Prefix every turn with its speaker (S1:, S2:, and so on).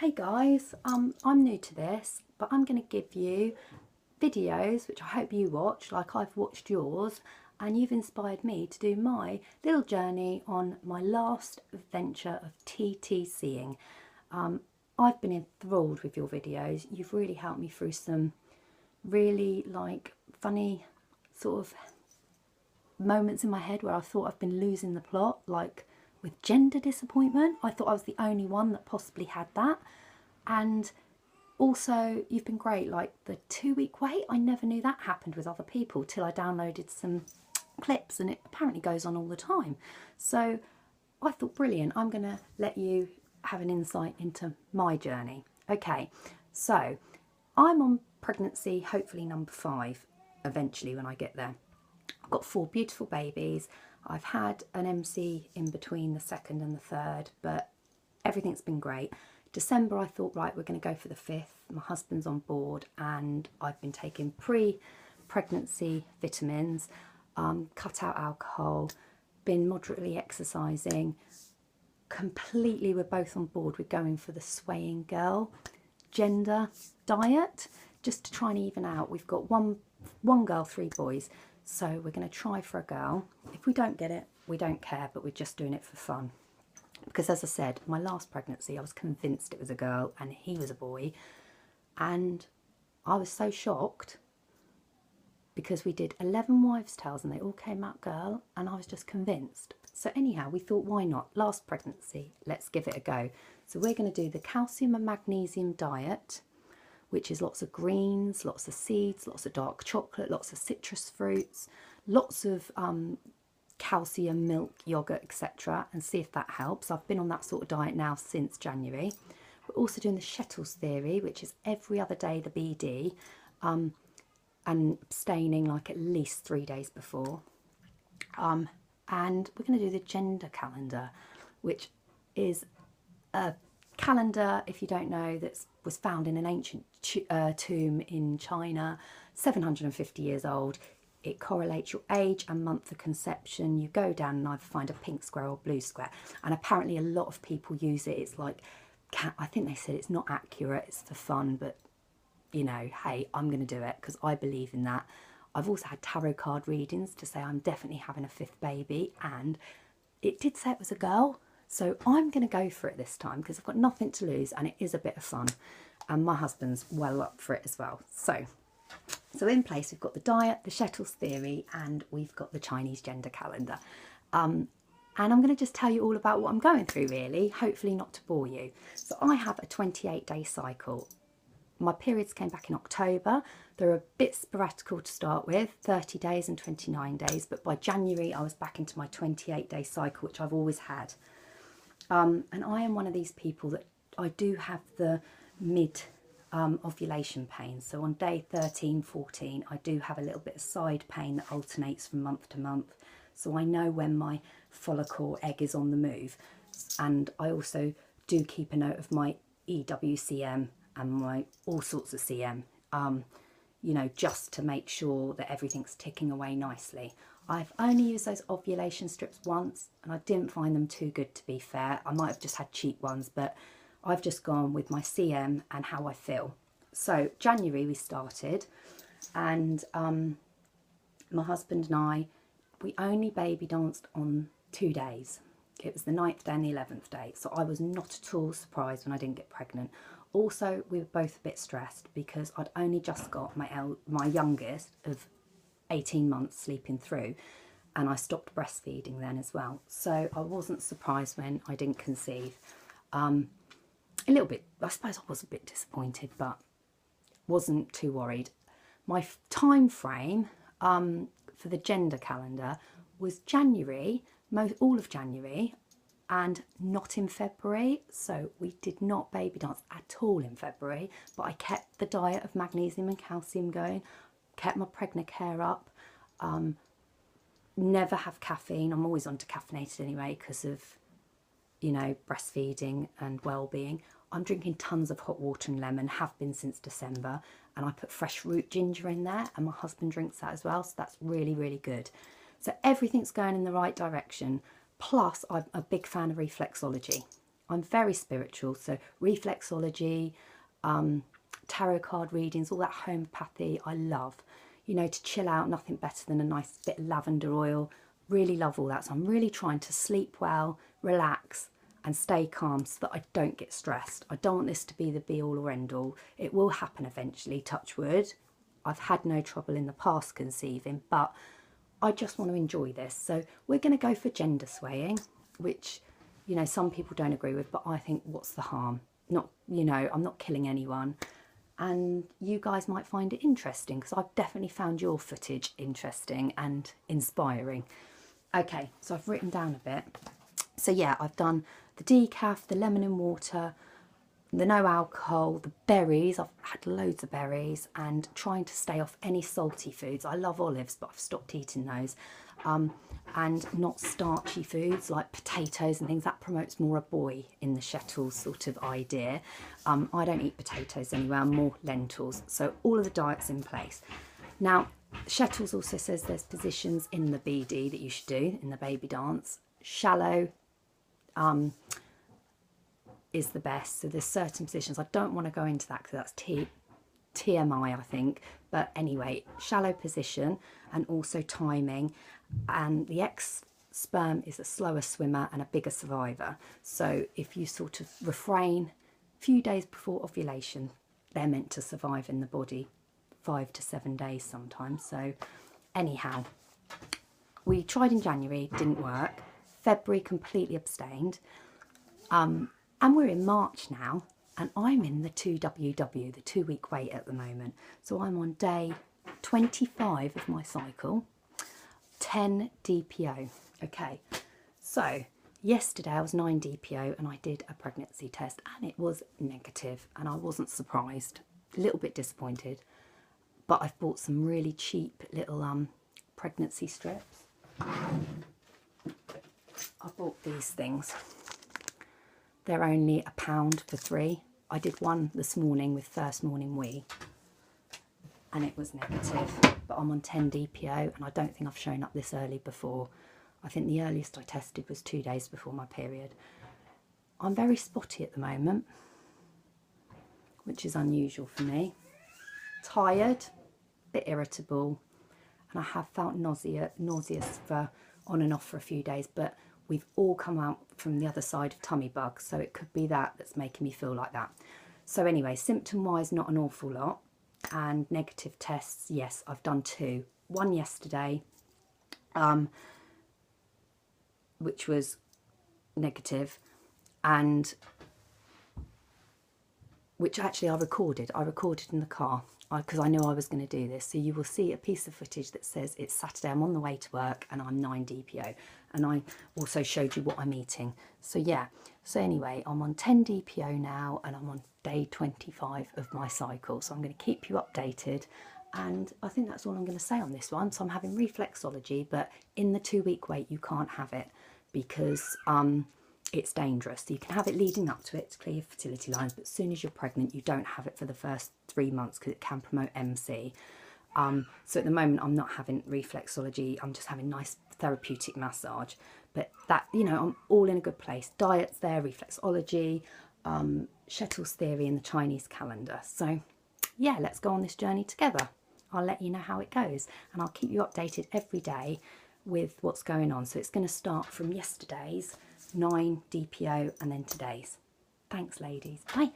S1: Hey guys, I'm new to this, but I'm going to give you videos which I hope you watch, like I've watched yours, and you've inspired me to do my little journey on my last venture of TTCing. I've been enthralled with your videos. You've really helped me through some really funny sort of moments in my head where I thought I've been losing the plot, like with gender disappointment. I thought I was the only one that possibly had that. And also you've been great, like the 2-week wait, I never knew that happened with other people till I downloaded some clips, and it apparently goes on all the time. So I thought, brilliant, I'm going to let you have an insight into my journey. Okay, so I'm on pregnancy, hopefully number 5 eventually when I get there. I've got 4 beautiful babies. I've had an MC in between the 2nd and the 3rd, but everything's been great. December I thought, right, we're going to go for the 5th. My husband's on board and I've been taking pre-pregnancy vitamins, cut out alcohol, been moderately exercising. Completely, we're both on board. We're going for the swaying girl gender diet just to try and even out. We've got one girl, 3 boys. So we're going to try for a girl. If we don't get it, we don't care, but we're just doing it for fun. Because as I said, my last pregnancy, I was convinced it was a girl and he was a boy. And I was so shocked because we did 11 wives' tales and they all came out girl, and I was just convinced. So anyhow, we thought, why not? Last pregnancy, let's give it a go. So we're going to do the calcium and magnesium diet, which is lots of greens, lots of seeds, lots of dark chocolate, lots of citrus fruits, lots of calcium, milk, yogurt, etc., and see if that helps. I've been on that sort of diet now since January. We're also doing the shettles theory, which is every other day the BD, and abstaining like at least 3 days before. And we're going to do the gender calendar, which is a calendar, if you don't know, that was found in an ancient tomb in China, 750 years old. It correlates your age and month of conception. You go down and either find a pink square or blue square, and apparently a lot of people use it. It's like, I think they said it's not accurate, it's for fun, but you know, hey, I'm going to do it because I believe in that. I've also had tarot card readings to say I'm definitely having a 5th baby, and it did say it was a girl. So I'm going to go for it this time because I've got nothing to lose and it is a bit of fun. And my husband's well up for it as well. So in place, we've got the diet, the shettles theory, and we've got the Chinese gender calendar. And I'm going to just tell you all about what I'm going through, really, hopefully not to bore you. So I have a 28-day cycle. My periods came back in October. They're a bit sporadical to start with, 30 days and 29 days. But by January, I was back into my 28-day cycle, which I've always had. And I am one of these people that I do have the mid ovulation pain. So on day 13, 14, I do have a little bit of side pain that alternates from month to month. So I know when my follicle egg is on the move. And I also do keep a note of my EWCM and my all sorts of CM, you know, just to make sure that everything's ticking away nicely. I've only used those ovulation strips once and I didn't find them too good, to be fair. I might have just had cheap ones, but I've just gone with my CM and how I feel. So January we started, and my husband and I, we only baby danced on 2 days. It was the 9th day and the 11th day. So I was not at all surprised when I didn't get pregnant. Also, we were both a bit stressed because I'd only just got my youngest of 18 months sleeping through, and I stopped breastfeeding then as well. So I wasn't surprised when I didn't conceive. A little bit, I suppose I was a bit disappointed, but wasn't too worried. My time frame for the gender calendar was January, all of January, and not in February. So we did not baby dance at all in February, but I kept the diet of magnesium and calcium going, kept my Pregnacare up, never have caffeine. I'm always on decaffeinated anyway because of, you know, breastfeeding and well-being. I'm drinking tons of hot water and lemon, have been since December, and I put fresh root ginger in there, and my husband drinks that as well, so that's really, really good. So everything's going in the right direction. Plus, I'm a big fan of reflexology. I'm very spiritual, so reflexology, tarot card readings, all that homeopathy I love. You know, to chill out, nothing better than a nice bit of lavender oil. Really love all that. So I'm really trying to sleep well, relax and stay calm so that I don't get stressed. I don't want this to be the be all or end all. It will happen eventually, touch wood. I've had no trouble in the past conceiving, but I just want to enjoy this. So we're going to go for gender swaying, which, you know, some people don't agree with, but I think what's the harm? Not, you know, I'm not killing anyone. And you guys might find it interesting because I've definitely found your footage interesting and inspiring. Okay, so I've written down a bit. So yeah, I've done the decaf, the lemon and water, the no alcohol, the berries. I've had loads of berries and trying to stay off any salty foods. I love olives, but I've stopped eating those. And not starchy foods like potatoes and things. That promotes more a boy in the shettles sort of idea. I don't eat potatoes anyway, I'm more lentils. So all of the diet's in place. Now, shettles also says there's positions in the BD that you should do in the baby dance. Shallow is the best. So there's certain positions. I don't want to go into that because that's TMI, I think. But anyway, shallow position and also timing. And the sperm is a slower swimmer and a bigger survivor. So if you sort of refrain a few days before ovulation, they're meant to survive in the body 5 to 7 days sometimes. So anyhow, we tried in January, didn't work. February completely abstained. And we're in March now, and I'm in the 2WW, the 2-week wait at the moment. So I'm on day 25 of my cycle. 10 DPO. Okay, so yesterday I was 9 DPO and I did a pregnancy test and it was negative, and I wasn't surprised, a little bit disappointed, but I've bought some really cheap little pregnancy strips. I bought these things. They're only £1 for 3. I did one this morning with first morning wee and it was negative, but I'm on 10 DPO and I don't think I've shown up this early before. I think the earliest I tested was 2 days before my period. I'm very spotty at the moment, which is unusual for me. Tired, a bit irritable, and I have felt nauseous for on and off for a few days, but we've all come out from the other side of tummy bugs, so it could be that that's making me feel like that. So anyway, symptom-wise, not an awful lot. And negative tests, yes, I've done 2. One yesterday, which was negative, and which actually I recorded in the car because I knew I was going to do this. So you will see a piece of footage that says it's Saturday, I'm on the way to work and I'm 9 DPO, and I also showed you what I'm eating. So yeah, so anyway, I'm on 10 DPO now and I'm on day 25 of my cycle. So I'm going to keep you updated, and I think that's all I'm going to say on this one. So I'm having reflexology, but in the 2-week wait you can't have it because it's dangerous. So you can have it leading up to it to clear your fertility lines, but as soon as you're pregnant you don't have it for the first 3 months because it can promote MC. So at the moment I'm not having reflexology, I'm just having nice therapeutic massage, but that, you know, I'm all in a good place. Diet's there, reflexology, shettles theory and the Chinese calendar. So yeah, let's go on this journey together. I'll let you know how it goes and I'll keep you updated every day with what's going on. So it's going to start from yesterday's 9 DPO and then today's. Thanks ladies, bye.